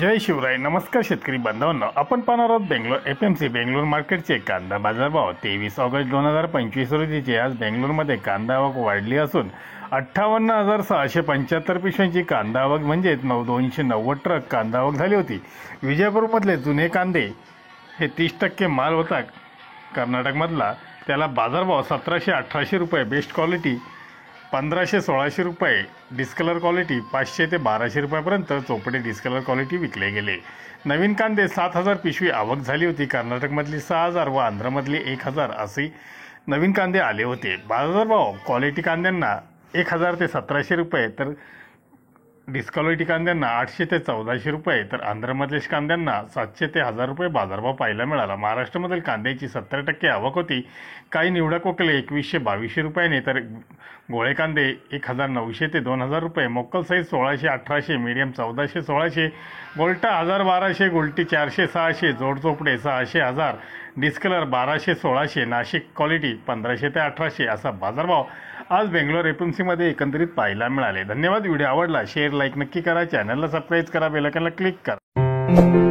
जय शिवराय. नमस्कार शेतकरी बांधवांनो, आपण पाहणार आहोत बेंगलोर FMC बेंगलोर मार्केटचे कांदा बाजारभाव 23 ऑगस्ट 2025 रोजीचे. आज बेंगलोरमध्ये कांदा आवक वाढली असून 58,675 पिशव्यांची कांदा आवक म्हणजे 290 ट्रक कांदा आवक झाली होती. विजयपूरमधले जुने कांदे हे 30% माल होता कर्नाटकमधला, त्याला बाजारभाव 1700-1800 रुपये, बेस्ट क्वालिटी 1500-1600 रुपये, डिस्कलर क्वालिटी 500 ते 1200 रुपयापर्यंत चोपडे डिस्कलर क्वालिटी विकले गेले. नवीन कांदे 7,000 पिशवी आवक झाली होती. कर्नाटकमधली 6,000 व आंध्रमधली 1,000 असे नवीन कांदे आले होते. बाजारभाव क्वालिटी कांद्यांना 1,000 ते 1,700 रुपये, तर डिस्क्वालिटी कांद्यांना 800 ते 1,400 रुपये, तर आंध्रमधल्या कांद्यांना 700 ते 1,000 रुपये बाजारभाव पाहायला मिळाला. महाराष्ट्रामधील कांद्याची 70% आवक होती. काही निवडक वकले 2100-2200 रुपयाने, तर गोळे कांदे 1,900 ते 2,000 रुपये, मोक्कल साईज 1600-1800, मीडियम 1400-1600, गोल्टा 1,000-1200, गुलटी 400-600, जोड चोपडे 600-1000, डिस्कलर 1200-1600, नाशिक क्वालिटी 1500 ते 1800 असा बाजारभाव आज बेंगलोर FMC मध्ये एकंदरीत पाहायला मिळाले. धन्यवाद. व्हिडिओ आवडला शेअर लाईक नक्की करा, चॅनलला सबस्क्राईब करा, बेल आयकॉनला क्लिक करा.